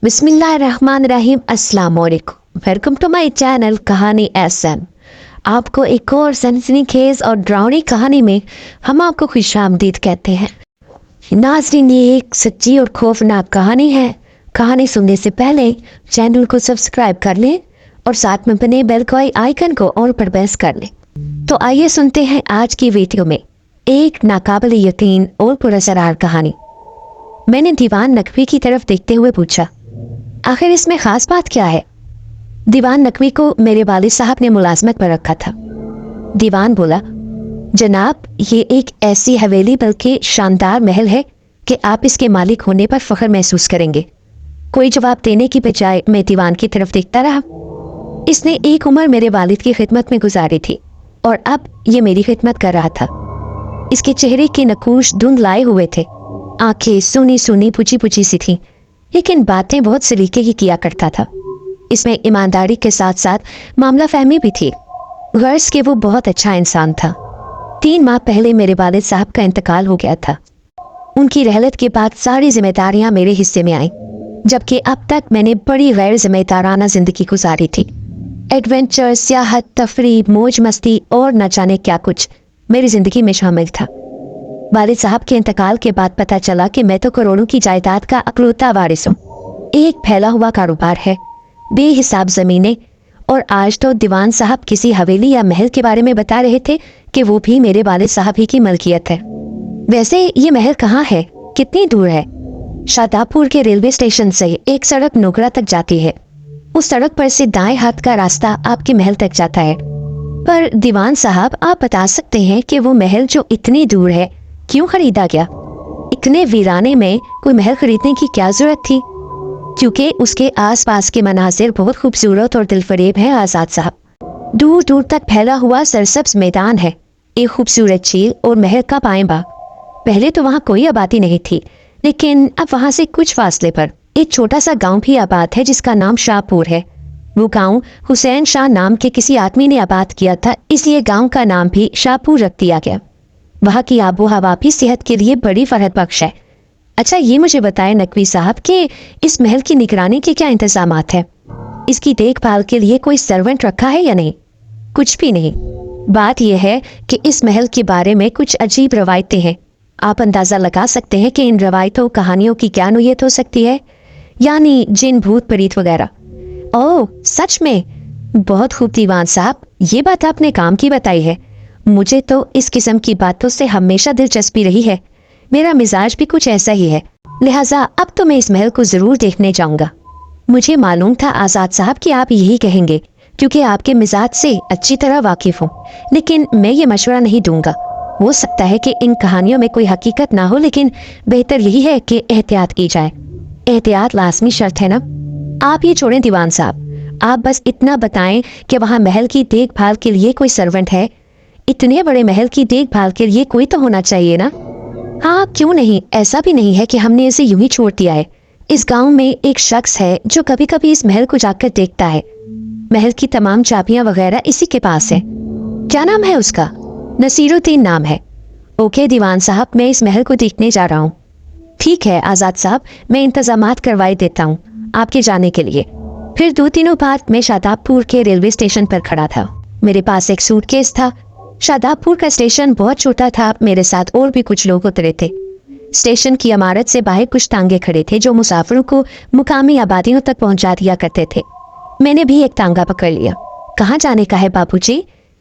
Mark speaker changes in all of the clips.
Speaker 1: बिस्मिल्लाहिर्रहमानिर्रहीम, अस्सलाम वालेकुम। वेलकम टू माय चैनल कहानी एसएम। आपको एक और सनसनीखेज और डरावनी कहानी में हम आपको खुशामदीद कहते हैं। नाज़रीन, ये एक सच्ची और खौफनाक कहानी है। कहानी सुनने से पहले चैनल को सब्सक्राइब कर लें और साथ में बने बेल को आइकन को ऑल पर प्रेस कर लें। तो आइए सुनते हैं आज की वीडियो में एक नाकाबिल यकीन और पुरअसरार कहानी। मैंने दीवान नकवी की तरफ देखते हुए पूछा, आखिर इसमें खास बात क्या है? दीवान नकवी को मेरे वालिद साहब ने मुलाजमत पर रखा था। दीवान बोला, जनाब, ये एक ऐसी हवेली बल्कि शानदार महल है कि आप इसके मालिक होने पर फख्र महसूस करेंगे। कोई जवाब देने की बजाय मैं दीवान की तरफ देखता रहा। इसने एक उम्र मेरे वालिद की खिदमत में गुजारी थी और अब ये मेरी खिदमत कर रहा था। इसके चेहरे के नकूश धुंधलाए हुए थे, आंखें सुनी सुनी पुची पुची सी थी, लेकिन बातें बहुत सलीके की किया करता था। इसमें ईमानदारी के साथ साथ मामला फहमी भी थी। गर्ज के वो बहुत अच्छा इंसान था। 3 माह पहले मेरे वालिद साहब का इंतकाल हो गया था। उनकी रहलत के बाद सारी जिम्मेदारियां मेरे हिस्से में आईं, जबकि अब तक मैंने बड़ी गैर जिम्मेदाराना जिंदगी गुजारी थी। एडवेंचर, सियाहत, तफरीह, मौज मस्ती और न जाने क्या कुछ मेरी जिंदगी में शामिल था। वालिद साहब के इंतकाल के बाद पता चला कि मैं तो करोड़ों की जायदाद का अकलौता वारिस हूँ। एक फैला हुआ कारोबार है, बेहिसाब जमीनें, और आज तो दीवान साहब किसी हवेली या महल के बारे में बता रहे थे कि वो भी मेरे वालिद साहब ही की मलकियत है। वैसे ये महल कहाँ है, कितनी दूर है? शादाबपुर के रेलवे स्टेशन से एक सड़क नुगरा तक जाती है। उस सड़क पर से दाएं हाथ का रास्ता आपके महल तक जाता है। पर दीवान साहब, आप बता सकते हैं कि वो महल जो इतनी दूर है क्यों खरीदा गया? इतने वीराने में कोई महल खरीदने की क्या जरूरत थी? क्योंकि उसके आसपास के मनाजिर बहुत खूबसूरत और दिलफरेब है आजाद साहब। दूर दूर तक फैला हुआ सरसब्ज मैदान है, एक खूबसूरत झील और महल का बाएं बाग। पहले तो वहाँ कोई आबादी नहीं थी, लेकिन अब वहाँ से कुछ फासले पर एक छोटा सा गांव भी आबाद है जिसका नाम शाहपुर है। वो गांव हुसैन शाह नाम के किसी आदमी ने आबाद किया था, इसलिए गांव का नाम भी शाहपुर रख दिया गया। वहाँ की आबो हवा भी सेहत के लिए बड़ी फरहत बख्श है। अच्छा, ये मुझे बताएं नकवी साहब कि इस महल की निगरानी के क्या इंतजामात है? इसकी देखभाल के लिए कोई सर्वेंट रखा है या नहीं? कुछ भी नहीं। बात यह है कि इस महल के बारे में कुछ अजीब रवायतें हैं। आप अंदाजा लगा सकते हैं कि इन रवायतों कहानियों की क्या नोयत हो सकती है, यानी जिन भूत प्रीत वगैरह। ओह, सच में? बहुत खूब दीवान साहब, ये बात आपने काम की बताई है। मुझे तो इस किस्म की बातों से हमेशा दिलचस्पी रही है। मेरा मिजाज भी कुछ ऐसा ही है, लिहाजा अब तो मैं इस महल को जरूर देखने जाऊंगा। मुझे मालूम था आजाद साहब कि आप यही कहेंगे, क्योंकि आपके मिजाज से अच्छी तरह वाकिफ हूँ, लेकिन मैं ये मशवरा नहीं दूंगा। हो सकता है कि इन कहानियों में कोई हकीकत ना हो, लेकिन बेहतर यही है कि एहतियात की जाए। एहतियात लाजमी शर्त है ना? आप ये छोड़ें दीवान साहब, आप बस इतना बताएं कि वहाँ महल की देखभाल के लिए कोई सर्वेंट है। इतने बड़े महल की देखभाल के लिए कोई तो होना चाहिए ना? हाँ, क्यों नहीं। ऐसा भी नहीं है कि हमने इसे यूं ही छोड़ दिया है। इस गांव में एक शख्स है जो कभी कभी इस महल को जाकर देखता है। महल की तमाम चाबियां वगैरह इसी के पास है। क्या नाम है उसका? नसीरुद्दीन नाम है। ओके दीवान साहब, मैं इस महल को देखने जा रहा हूँ। ठीक है आजाद साहब, मैं इंतजामात करवाई देता हूँ आपके जाने के लिए। फिर 2 दिनों बाद मैं शादाबपुर के रेलवे स्टेशन पर खड़ा था। मेरे पास एक सूटकेस था। शादाबपुर का स्टेशन बहुत छोटा था। मेरे साथ और भी कुछ लोग उतरे थे। स्टेशन की इमारत से बाहर कुछ तांगे खड़े थे जो मुसाफिरों को मुकामी आबादियों तक पहुंचा दिया करते थे। मैंने भी एक तांगा पकड़ लिया। कहाँ जाने का है बाबूजी?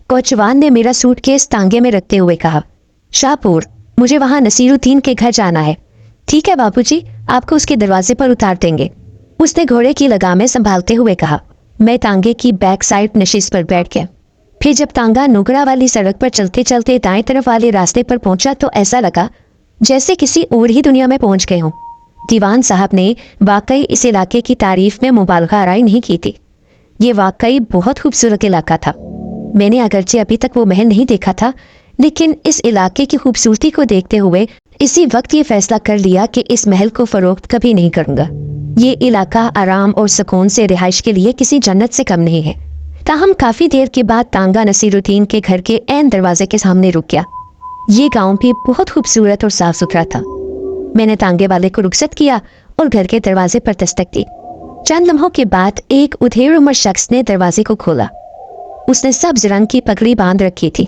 Speaker 1: कोचवान ने मेरा सूटकेस तांगे में रखते हुए कहा। शाहपुर, मुझे वहाँ नसीरुद्दीन के घर जाना है। ठीक है बाबूजी, आपको उसके दरवाजे पर उतार देंगे, उसने घोड़े की लगामें संभालते हुए कहा। मैं तांगे की बैक साइड नशिश पर बैठ गया। फिर जब तांगा नुगरा वाली सड़क पर चलते चलते दाएं तरफ वाले रास्ते पर पहुंचा तो ऐसा लगा जैसे किसी और ही दुनिया में पहुंच गए हों। दीवान साहब ने वाकई इस इलाके की तारीफ में मुबालगा आराई नहीं की थी। ये वाकई बहुत खूबसूरत इलाका था। मैंने अगरचे अभी तक वो महल नहीं देखा था, लेकिन इस इलाके की खूबसूरती को देखते हुए इसी वक्त ये फैसला कर लिया कि इस महल को फरोख्त कभी नहीं करूंगा। ये इलाका आराम और सुकून से रिहाइश के लिए किसी जन्नत से कम नहीं है। ताहम काफी देर के बाद तांगा नसीरुद्दीन के घर के ऐन दरवाजे के सामने रुक गया। ये गांव भी बहुत खूबसूरत और साफ सुथरा था। मैंने तांगे वाले को रुखसत किया और घर के दरवाजे पर दस्तक दी। चंद लम्हों के बाद एक उधेड़ उम्र शख्स ने दरवाजे को खोला। उसने सब्ज रंग की पगड़ी बांध रखी थी।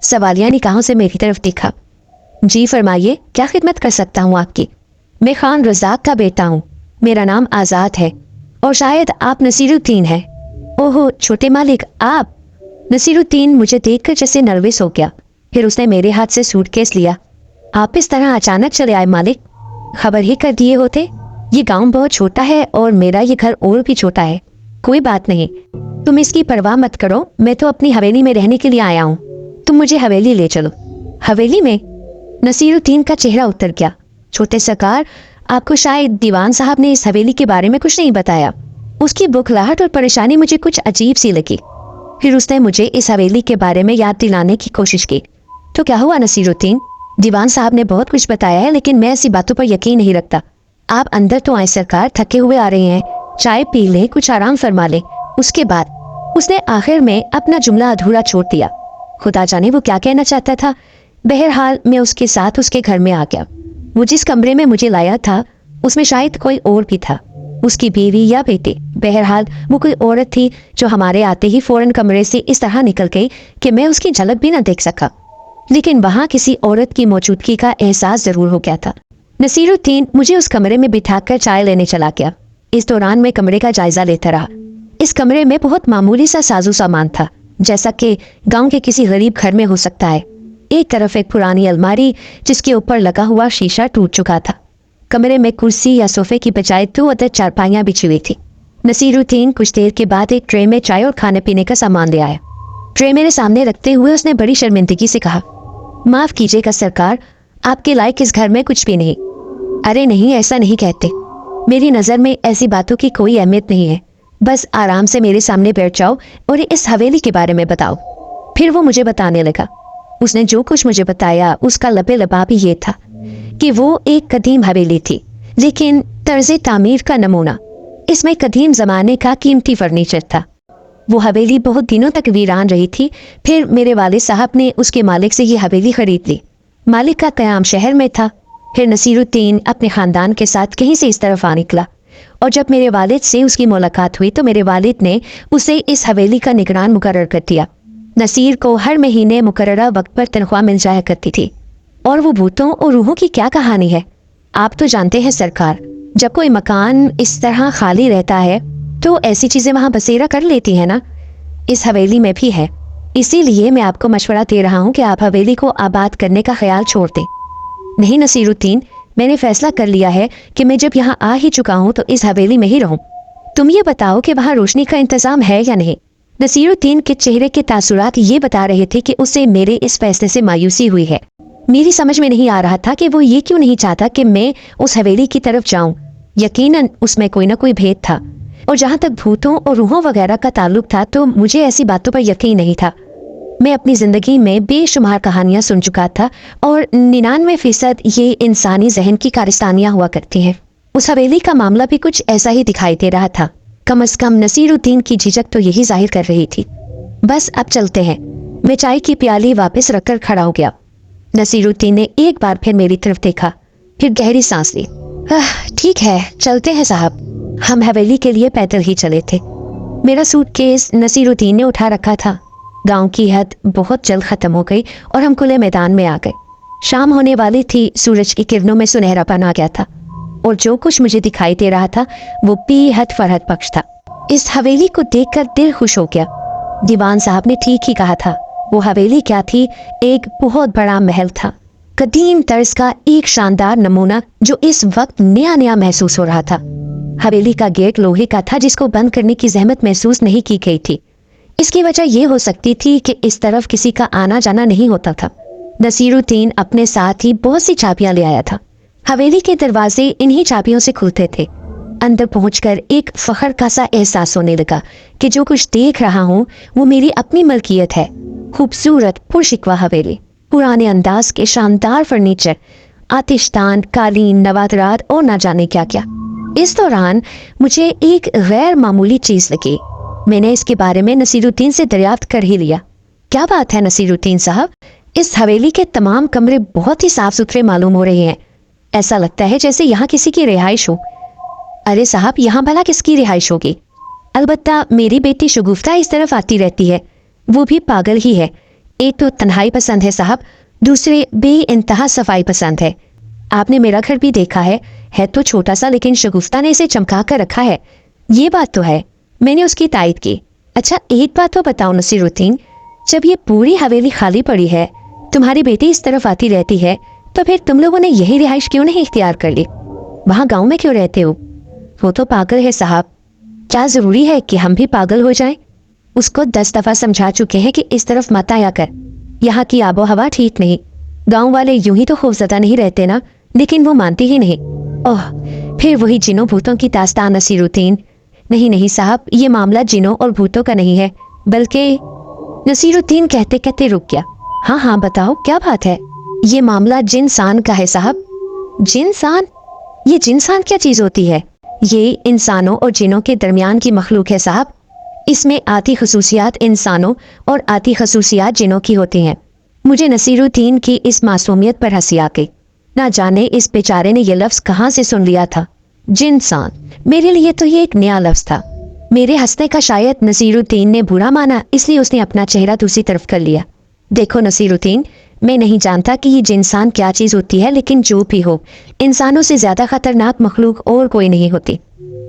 Speaker 1: सवालिया निगाहों से मेरी तरफ देखा। जी फरमाइए, क्या खिदमत कर सकता हूँ आपकी? मैं खान रज़ाक का बेटा हूँ। मेरा नाम आज़ाद है और शायद आप नसीरुद्दीन हैं। ओहो छोटे मालिक, आप? नसीरुद्दीन मुझे देखकर जैसे नर्वस हो गया। फिर उसने मेरे हाथ से सूटकेस लिया। आप इस तरह अचानक चले आए मालिक? खबर ही कर दिए होते। ये गांव बहुत छोटा है और मेरा ये घर और भी छोटा है। कोई बात नहीं, तुम इसकी परवाह मत करो। मैं तो अपनी हवेली में रहने के लिए आया हूँ। तुम मुझे हवेली ले चलो। हवेली में? नसीरुद्दीन का चेहरा उतर गया। छोटे सरकार, आपको शायद दीवान साहब ने इस हवेली के बारे में कुछ नहीं बताया। उसकी बुखलाहट और परेशानी मुझे कुछ अजीब सी लगी। फिर उसने मुझे इस हवेली के बारे में याद दिलाने की कोशिश की। तो क्या हुआ नसीरुद्दीन? दीवान साहब ने बहुत कुछ बताया है, लेकिन मैं ऐसी बातों पर यकीन नहीं रखता। आप अंदर तो आए सरकार, थके हुए आ रहे हैं। चाय पी लें, कुछ आराम फरमा लें। उसके बाद उसने आखिर में अपना जुमला अधूरा छोड़ दिया। खुदा जाने वो क्या कहना चाहता था। बहरहाल मैं उसके साथ उसके घर में आ गया। वो जिस कमरे में मुझे लाया था उसमें शायद कोई और भी था, उसकी बीवी या बेटे। बहरहाल वो कोई औरत थी जो हमारे आते ही फौरन कमरे से इस तरह निकल गई कि मैं उसकी झलक भी न देख सका। लेकिन वहां किसी औरत की मौजूदगी का एहसास जरूर हो गया था। नसीरुद्दीन मुझे उस कमरे में बिठाकर चाय लेने चला गया। इस दौरान मैं कमरे का जायजा लेता रहा। इस कमरे में बहुत मामूली सा साजो सामान था, जैसा कि गांव के किसी गरीब घर में हो सकता है। एक तरफ एक पुरानी अलमारी जिसके ऊपर लगा हुआ शीशा टूट चुका था। कमरे में कुर्सी या सोफे की बजाय 2 अदद चारपाइयां बिछी हुई थी। नसीरुद्दीन कुछ देर के बाद एक ट्रे में चाय और खाने पीने का सामान ले आया। ट्रे मेरे सामने रखते हुए उसने बड़ी शर्मिंदगी से कहा, माफ कीजिएगा सरकार, आपके लायक इस घर में कुछ भी नहीं। अरे नहीं, ऐसा नहीं कहते। मेरी नज़र में ऐसी बातों की कोई अहमियत नहीं है। बस आराम से मेरे सामने बैठ जाओ और इस हवेली के बारे में बताओ। फिर वो मुझे बताने लगा। उसने जो कुछ मुझे बताया उसका लबे लबाब ही ये था कि वो एक कदीम हवेली थी, लेकिन तर्ज तामीर का नमूना। इसमें कदीम ज़माने का कीमती फर्नीचर था। वो हवेली बहुत दिनों तक वीरान रही थी। फिर मेरे वालिद साहब ने उसके मालिक से ये हवेली खरीद ली। मालिक का क़याम शहर में था। फिर नसीरुद्दीन अपने ख़ानदान के साथ कहीं से इस तरफ आ निकला और जब मेरे वालिद से उसकी मुलाकात हुई तो मेरे वालिद ने उसे इस हवेली का निगरान मुकर्रर कर दिया। नसीर को हर महीने मुकर्ररा वक्त पर तनख्वाह मिल जाया करती थी। और वो भूतों और रूहों की क्या कहानी है, आप तो जानते हैं सरकार। जब कोई मकान इस तरह खाली रहता है तो ऐसी चीज़ें वहाँ बसेरा कर लेती हैं ना। इस हवेली में भी है। इसीलिए मैं आपको मशवरा दे रहा हूँ कि आप हवेली को आबाद करने का ख्याल छोड़ दें। नहीं नसीरुद्दीन, मैंने फैसला कर लिया है कि मैं जब यहाँ आ ही चुका हूँ तो इस हवेली में ही रहूँ। तुम ये बताओ कि वहाँ रोशनी का इंतजाम है या नहीं। नसीरुद्दीन के चेहरे के तासुरात ये बता रहे थे कि उसे मेरे इस फैसले से मायूसी हुई है। मेरी समझ में नहीं आ रहा था कि वो ये क्यों नहीं चाहता कि मैं उस हवेली की तरफ जाऊं। यकीनन उसमें कोई ना कोई भेद था। और जहां तक भूतों और रूहों वगैरह का ताल्लुक था तो मुझे ऐसी बातों पर यकीन नहीं था। मैं अपनी जिंदगी में बेशुमार कहानियां सुन चुका था और 99% ये इंसानी जहन की कारस्तानियां हुआ करती हैं। उस हवेली का मामला भी कुछ ऐसा ही दिखाई दे रहा था। कम अज कम नसीरुद्दीन की झिझक तो यही जाहिर कर रही थी। बस अब चलते हैं। मैं चाय की प्याली वापस रखकर खड़ा हो गया। नसीरुद्दीन ने एक बार फिर मेरी तरफ देखा, फिर गहरी सांस ली। ठीक है, चलते हैं साहब। हम हवेली के लिए पैदल ही चले थे। मेरा सूटकेस नसीरुद्दीन ने उठा रखा था। गांव की हद बहुत जल्द खत्म हो गई और हम खुले मैदान में आ गए। शाम होने वाली थी। सूरज की किरणों में सुनहरापन आ गया था और जो कुछ मुझे दिखाई दे रहा था वो बेहद फरहद बख्श था। इस हवेली को देखकर दिल खुश हो गया। दीवान साहब ने ठीक ही कहा था। वो हवेली क्या थी, एक बहुत बड़ा महल था। कदीम तर्ज का एक शानदार नमूना जो इस वक्त नया नया महसूस हो रहा था। हवेली का गेट लोहे का था जिसको बंद करने की जहमत महसूस नहीं की गई थी। इसकी वजह यह हो सकती थी कि इस तरफ किसी का आना जाना नहीं होता था। नसीरुद्दीन अपने साथ ही बहुत सी चाबियां ले आया था। हवेली के दरवाजे इन्हीं चाबियों से खुलते थे। अंदर पहुंचकर एक फखर का सा एहसास होने लगा कि जो कुछ देख रहा हूँ वो मेरी अपनी मलकियत है। खूबसूरत पुरशिकवा हवेली, पुराने अंदाज के शानदार फर्नीचर, आतिशदान, कालीन, नवादरात और ना जाने क्या क्या। इस दौरान मुझे एक गैर मामूली चीज लगी। मैंने इसके बारे में नसीरुद्दीन से दरियाफ्त कर ही लिया। क्या बात है नसीरुद्दीन साहब, इस हवेली के तमाम कमरे बहुत ही साफ सुथरे मालूम हो रहे हैं। ऐसा लगता है जैसे यहाँ किसी की रिहाइश हो। ارے صاحب یہاں بھلا کس کی رہائش ہوگی؟ البتہ میری بیٹی شگفتہ اس طرف آتی رہتی ہے، وہ بھی پاگل ہی ہے۔ ایک تو تنہائی پسند ہے صاحب، دوسرے بے انتہا صفائی پسند ہے۔ آپ نے میرا گھر بھی دیکھا ہے تو چھوٹا سا، لیکن شگفتہ نے اسے چمکا کر رکھا ہے، یہ بات تو ہے۔ میں نے اس کی تائید کی۔ اچھا ایک بات تو بتاؤ نصیر الدین، جب یہ پوری حویلی خالی پڑی ہے، تمہاری بیٹی اس طرف آتی رہتی ہے، تو پھر تم لوگوں نے یہی رہائش کیوں نہیں اختیار کر لی؟ وہاں گاؤں میں کیوں رہتے ہو؟ وہ تو پاگل ہے صاحب، کیا ضروری ہے کہ ہم بھی پاگل ہو جائیں؟ اس کو 10 دفعہ سمجھا چکے ہیں کہ اس طرف مت آیا کر، یہاں کی آب و ہوا ٹھیک نہیں۔ گاؤں والے یوں ہی تو خوفزدہ نہیں رہتے نا، لیکن وہ مانتی ہی نہیں۔ اوہ پھر وہی جنوں بھوتوں کی داستان نصیر الدین۔ نہیں صاحب، یہ معاملہ جنوں اور بھوتوں کا نہیں ہے، بلکہ… نصیر الدین کہتے کہتے رک گیا۔ ہاں بتاؤ کیا بات ہے؟ یہ معاملہ جنسان کا ہے صاحب۔ جنسان؟ یہ جنسان کیا چیز ہوتی ہے؟ یہ انسانوں اور جنوں کے درمیان کی مخلوق ہے صاحب۔ اس میں آتی خصوصیات انسانوں اور آتی خصوصیات جنوں کی ہوتی ہیں۔ مجھے نصیر الدین کی اس معصومیت پر ہنسی آ گئی۔ نہ جانے اس بیچارے نے یہ لفظ کہاں سے سن لیا تھا، جنسان۔ میرے لیے تو یہ ایک نیا لفظ تھا۔ میرے ہنسنے کا شاید نصیر الدین نے برا مانا، اس لیے اس نے اپنا چہرہ دوسری طرف کر لیا۔ دیکھو نصیر الدین، میں نہیں جانتا کہ یہ جنسان کیا چیز ہوتی ہے، لیکن جو بھی ہو، انسانوں سے زیادہ خطرناک مخلوق اور کوئی نہیں ہوتی۔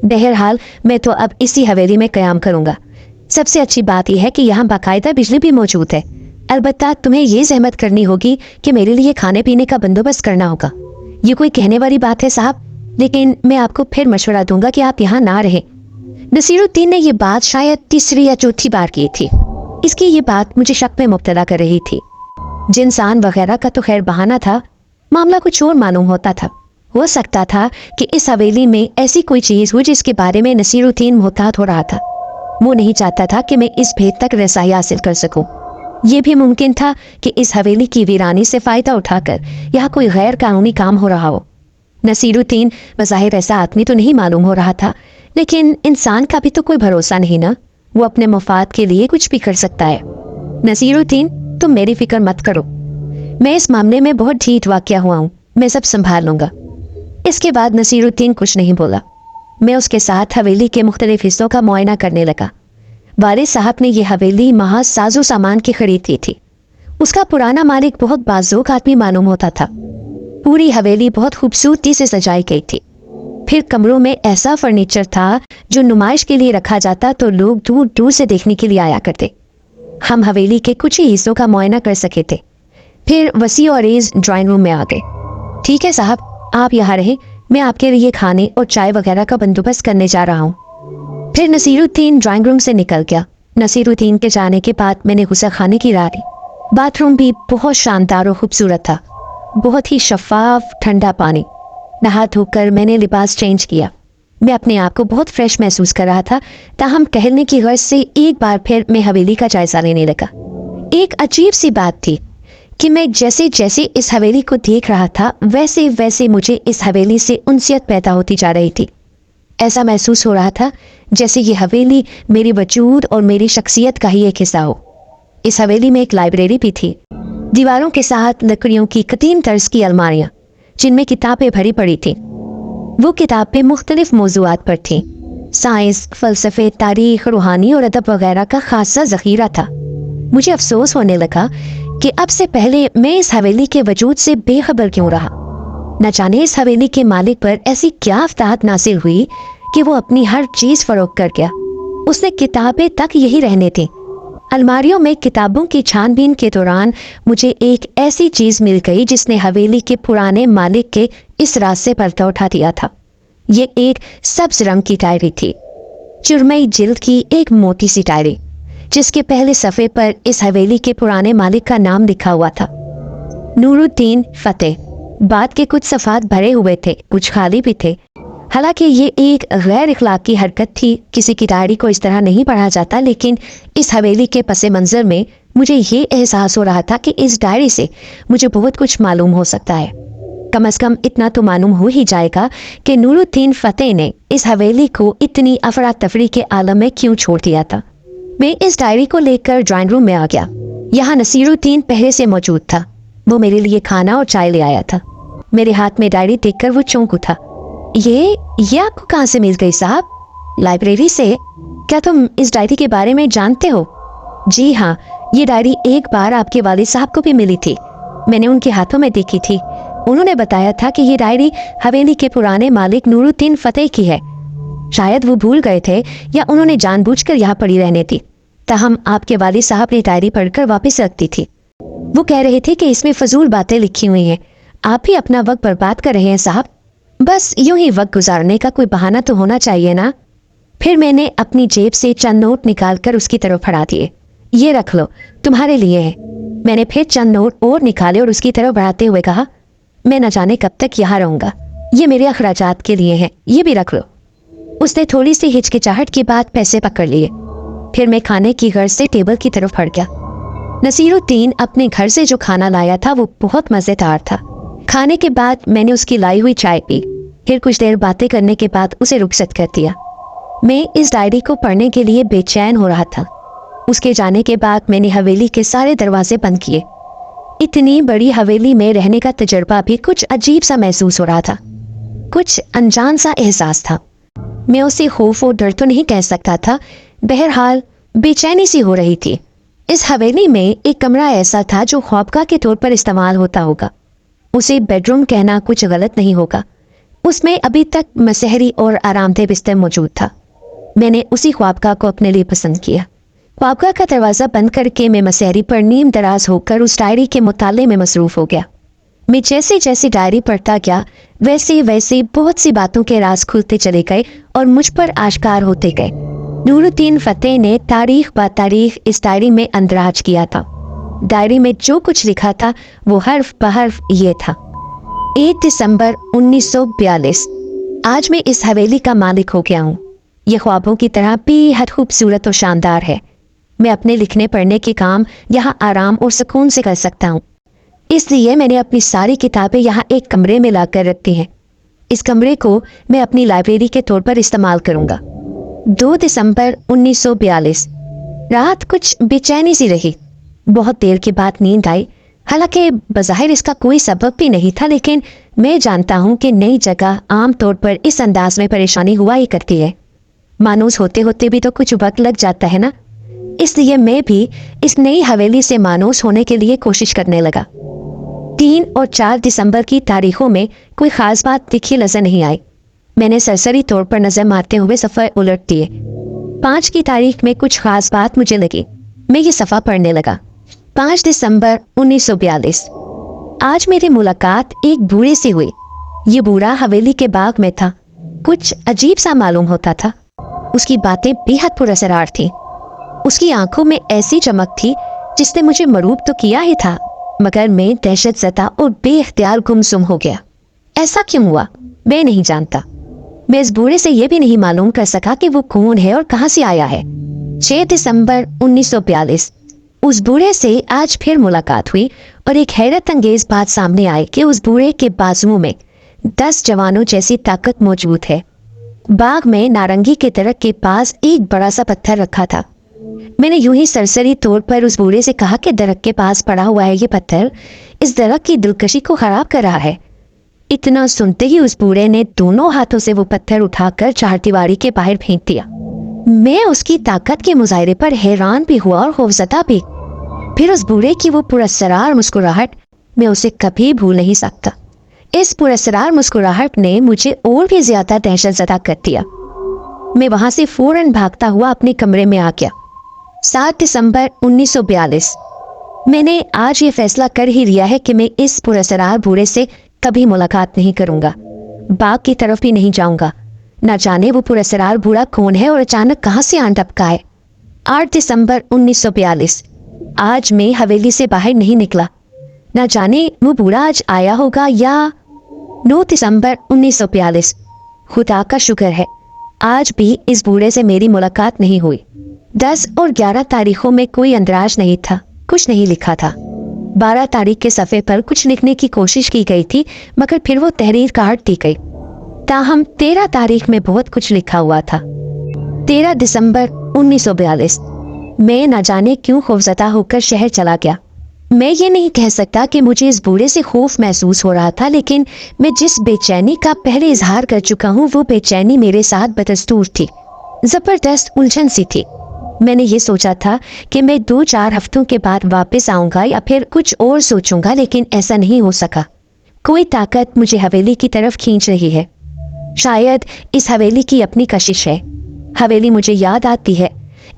Speaker 1: بہرحال میں تو اب اسی حویلی میں قیام کروں گا۔ سب سے اچھی بات یہ ہے کہ یہاں باقاعدہ بجلی بھی موجود ہے۔ البتہ تمہیں یہ زحمت کرنی ہوگی کہ میرے لیے کھانے پینے کا بندوبست کرنا ہوگا۔ یہ کوئی کہنے والی بات ہے صاحب، لیکن میں آپ کو پھر مشورہ دوں گا کہ آپ یہاں نہ رہیں۔ نصیر الدین نے یہ بات شاید تیسری یا چوتھی بار کی تھی۔ اس کی یہ بات مجھے شک میں مبتلا کر رہی تھی۔ جنسان وغیرہ کا تو خیر بہانہ تھا، معاملہ کچھ اور معلوم ہوتا تھا۔ ہو سکتا تھا کہ اس حویلی میں ایسی کوئی چیز ہو جس کے بارے میں نصیر الدین محتاط ہو رہا تھا۔ وہ نہیں چاہتا تھا کہ میں اس بھید تک رسائی حاصل کر سکوں۔ یہ بھی ممکن تھا کہ اس حویلی کی ویرانی سے فائدہ اٹھا کر یہاں کوئی غیر قانونی کام ہو رہا ہو۔ نصیر الدین بظاہر ایسا آدمی تو نہیں معلوم ہو رہا تھا، لیکن انسان کا بھی تو کوئی بھروسہ نہیں نا، وہ اپنے مفاد کے لیے کچھ بھی کر سکتا ہے۔ نصیر الدین تم میری فکر مت کرو، میں اس معاملے میں بہت ڈھیٹ واقع ہوا ہوں، میں سب سنبھال لوں گا۔ اس کے بعد نصیر الدین کچھ نہیں بولا۔ میں اس کے ساتھ حویلی کے مختلف حصوں کا معائنہ کرنے لگا۔ والد صاحب نے یہ حویلی محض ساز و سامان کی خرید کی تھی۔ اس کا پرانا مالک بہت باذوق آدمی معلوم ہوتا تھا۔ پوری حویلی بہت خوبصورتی سے سجائی گئی تھی۔ پھر کمروں میں ایسا فرنیچر تھا جو نمائش کے لیے رکھا جاتا تو لوگ دور دور سے دیکھنے کے لیے آیا کرتے۔ ہم حویلی کے کچھ ہی حصوں کا معائنہ کر سکے تھے، پھر وسیع اور عریض ڈرائنگ روم میں آ گئے۔ ٹھیک ہے صاحب، آپ یہاں رہیں، میں آپ کے لیے کھانے اور چائے وغیرہ کا بندوبست کرنے جا رہا ہوں۔ پھر نصیر الدین ڈرائنگ روم سے نکل گیا۔ نصیر الدین کے جانے کے بعد میں نے غسل خانے کی راہ لی۔ باتھ روم بھی بہت شاندار اور خوبصورت تھا، بہت ہی شفاف ٹھنڈا پانی۔ نہا دھو کر میں نے لباس چینج کیا۔ میں اپنے آپ کو بہت فریش محسوس کر رہا تھا، تاہم ٹہلنے کی غرض سے ایک بار پھر میں حویلی کا جائزہ لینے لگا۔ ایک عجیب سی بات تھی کہ میں جیسے جیسے اس حویلی کو دیکھ رہا تھا، ویسے ویسے مجھے اس حویلی سے انسیت پیدا ہوتی جا رہی تھی۔ ایسا محسوس ہو رہا تھا جیسے یہ حویلی میری وجود اور میری شخصیت کا ہی ایک حصہ ہو۔ اس حویلی میں ایک لائبریری بھی تھی، دیواروں کے ساتھ لکڑیوں کی قدیم طرز کی الماریاں جن میں کتابیں بھری پڑی تھیں۔ وہ کتابیں مختلف موضوعات پر تھیں، سائنس، فلسفے، تاریخ، روحانی اور ادب وغیرہ کا خاصا ذخیرہ تھا۔ مجھے افسوس ہونے لگا کہ اب سے پہلے میں اس حویلی کے وجود سے بے خبر کیوں رہا۔ نہ جانے اس حویلی کے مالک پر ایسی کیا افتاد نازل ہوئی کہ وہ اپنی ہر چیز فروخت کر گیا۔ اس نے کتابیں تک یہی رہنے تھیں۔ الماریوں میں کتابوں کی چھان بین کے دوران مجھے ایک ایسی چیز مل گئی جس نے حویلی کے پرانے مالک کے اس راز سے پردہ اٹھا دیا تھا۔ یہ ایک سبز رنگ کی ڈائری تھی، چرمئی جلد کی ایک موٹی سی ڈائری، جس کے پہلے صفحے پر اس حویلی کے پرانے مالک کا نام لکھا ہوا تھا، نور الدین فتح۔ بعد کے کچھ صفحات بھرے ہوئے تھے، کچھ خالی بھی تھے۔ حالانکہ یہ ایک غیر اخلاقی حرکت تھی، کسی کی ڈائری کو اس طرح نہیں پڑھا جاتا، لیکن اس حویلی کے پس منظر میں مجھے یہ احساس ہو رہا تھا کہ اس ڈائری سے مجھے بہت کچھ معلوم ہو سکتا ہے۔ کم از کم اتنا تو معلوم ہو ہی جائے گا کہ نور الدین فتح نے اس حویلی کو اتنی افراتفری کے عالم میں کیوں چھوڑ دیا تھا۔ میں اس ڈائری کو لے کر ڈرائنگ روم میں آ گیا۔ یہاں نصیر الدین پہلے سے موجود تھا۔ وہ میرے لیے کھانا اور چائے لے آیا تھا۔ میرے ہاتھ میں ڈائری دیکھ کر وہ چونک اٹھا۔ ये आपको कहाँ से मिल गई साहब? लाइब्रेरी से? क्या तुम इस डायरी के बारे में जानते हो? जी हाँ, ये डायरी एक बार आपके वालिद साहब को भी मिली थी। मैंने उनके हाथों में देखी थी। उन्होंने बताया था कि ये डायरी हवेली के पुराने मालिक नूरुद्दीन फतेह की है। शायद वो भूल गए थे या उन्होंने जानबूझकर यहाँ पड़ी रहने दी। ताहम आपके वालिद साहब ने डायरी पढ़कर वापस रख दी थी। वो कह रहे थे कि इसमें फजूल बातें लिखी हुई हैं। आप भी अपना वक्त बर्बाद कर रहे हैं साहब। बस यूं ही वक्त गुजारने का कोई बहाना तो होना चाहिए ना। फिर मैंने अपनी जेब से चंद नोट निकालकर उसकी तरफ बढ़ा दिए। ये रख लो, तुम्हारे लिए है। मैंने फिर चंद नोट और निकाले और उसकी तरफ बढ़ाते हुए कहा, मैं न जाने कब तक यहाँ रहूंगा। ये मेरे अखराजात के लिए है, ये भी रख लो। उसने थोड़ी सी हिचकिचाहट के बाद पैसे पकड़ लिए। फिर मैं खाने की गर्ज से टेबल की तरफ बढ़ गया। नसीरुद्दीन अपने घर से जो खाना लाया था वो बहुत मज़ेदार था। खाने के बाद मैंने उसकी लाई हुई चाय पी। फिर कुछ देर बातें करने के बाद उसे रुखसत कर दिया। मैं इस डायरी को पढ़ने के लिए बेचैन हो रहा था। उसके जाने के बाद मैंने हवेली के सारे दरवाजे बंद किए। इतनी बड़ी हवेली में रहने का तजुर्बा भी कुछ अजीब सा महसूस हो रहा था। कुछ अनजान सा एहसास था। मैं उसे खौफ और डर तो नहीं कह सकता था, बहरहाल बेचैनी सी हो रही थी। इस हवेली में एक कमरा ऐसा था जो ख्वाबगाह के तौर पर इस्तेमाल होता होगा। उसे बेडरूम कहना कुछ गलत नहीं होगा। उसमें अभी तक मसहरी और आरामदेह बिस्तर मौजूद था। मैंने उसी ख्वाबगाह को अपने लिए पसंद किया। ख्वाबगाह का दरवाज़ा बंद करके मैं मसहरी पर नीम दराज होकर उस डायरी के मुताले में मसरूफ़ हो गया। मैं जैसे जैसे डायरी पढ़ता गया वैसे वैसे बहुत सी बातों के राज खुलते चले गए और मुझ पर आश्कार होते गए। नूरुद्दीन फतेह ने तारीख ब तारीख इस डायरी में अंदराज किया था। डायरी में जो कुछ लिखा था वो हर्फ ब हर्फ ये था। 1 दिसंबर 1942। आज मैं इस हवेली का मालिक हो गया हूँ। ये ख्वाबों की तरह बेहद खूबसूरत और शानदार है। मैं अपने लिखने पढ़ने के काम यहाँ आराम और सुकून से कर सकता हूँ। इसलिए मैंने अपनी सारी किताबें यहाँ एक कमरे में लाकर रखी हैं। इस कमरे को मैं अपनी लाइब्रेरी के तौर पर इस्तेमाल करूँगा। 2 दिसंबर 1942। रात कुछ बेचैनी सी रही। बहुत देर के बाद नींद आई। हालांकि बज़ाहिर इसका कोई सबब भी नहीं था, लेकिन मैं जानता हूँ कि नई जगह आम तौर पर इस अंदाज में परेशानी हुआ ही करती है। मानूस होते होते भी तो कुछ वक्त लग जाता है ना। इसलिए मैं भी इस नई हवेली से मानूस होने के लिए कोशिश करने लगा। 3 और 4 दिसंबर की तारीखों में कोई ख़ास बात दिखी नजर नहीं आई। मैंने सरसरी तौर पर नज़र मारते हुए सफ़र उलट दिए। 5 की तारीख में कुछ ख़ास बात मुझे लगी। मैं ये सफ़ा पढ़ने लगा। 5 दिसंबर 1942। आज मेरी मुलाकात एक बूढ़े से हुई। ये बूढ़ा हवेली के बाग में था। कुछ अजीब सा मालूम होता था। उसकी बातें बेहद पुरअसरार थी। उसकी आंखों में ऐसी चमक थी जिसने मुझे मरूब तो किया ही था, मगर मैं दहशत ज़दा और बेख्तियार गुमसुम हो गया। ऐसा क्यों हुआ मैं नहीं जानता। मैं इस बूढ़े से यह भी नहीं मालूम कर सका कि वो कौन है और कहाँ से आया है। 6 दिसंबर 1942। उस बूढ़े से आज फिर मुलाकात हुई और एक हैरत अंगेज बात सामने आई कि उस बूढ़े के बाजुओं में 10 जवानों जैसी ताकत मौजूद है। बाग में नारंगी के दरख्त के पास एक बड़ा सा पत्थर रखा था। मैंने यूं ही सरसरी तौर पर उस बूढ़े से कहा कि दरख्त के पास पड़ा हुआ है ये पत्थर इस दरख्त की दिलकशी को खराब कर रहा है। इतना सुनते ही उस बूढ़े ने दोनों हाथों से वो पत्थर उठाकर चारदीवारी के बाहर फेंक दिया। मैं उसकी ताकत के मुजाहिरे पर हैरान भी हुआ और खौफजदा भी। फिर उस बूढ़े की वो पुरअसरार मुस्कुराहट, मैं उसे कभी भूल नहीं सकता। इस पुरअसरार मुस्कुराहट ने मुझे और भी ज्यादा दहशतज़दा कर दिया। मैं वहां से फौरन भागता हुआ अपने कमरे में आ गया। 7 दिसंबर 1942। मैंने आज ये फैसला कर ही लिया है कि मैं इस पुरअसरार बूढ़े से कभी मुलाकात नहीं करूंगा। बाग की तरफ भी नहीं जाऊंगा। न जाने वो पुरअसरार बूढ़ा कौन है और अचानक कहाँ से आन टपका है। 8 दिसंबर 1942। आज मैं हवेली से बाहर नहीं निकला। न जाने वो बूढ़ा आज आया होगा या। 9 दिसंबर 1942। खुदा का शुक्र है आज भी इस बूढ़े से मेरी मुलाकात नहीं हुई। 10 और 11 तारीखों में कोई अंदराज नहीं था, कुछ नहीं लिखा था। 12 तारीख के सफ़े पर कुछ लिखने की कोशिश की गई थी, मगर फिर वो तहरीर काट दी गई। ताहम 13 तारीख में बहुत कुछ लिखा हुआ था। 13 दिसंबर 1942। मैं न जाने क्यों खौफजदा होकर शहर चला गया। میں یہ نہیں کہہ سکتا کہ مجھے اس بوڑھے سے خوف محسوس ہو رہا تھا، لیکن میں جس بے چینی کا پہلے اظہار کر چکا ہوں وہ بے چینی میرے ساتھ بدستور تھی، زبردست الجھن سی تھی۔ میں نے یہ سوچا تھا کہ میں 2-4 ہفتوں کے بعد واپس آؤں گا یا پھر کچھ اور سوچوں گا، لیکن ایسا نہیں ہو سکا۔ کوئی طاقت مجھے حویلی کی طرف کھینچ رہی ہے۔ شاید اس حویلی کی اپنی کشش ہے۔ حویلی مجھے یاد آتی ہے،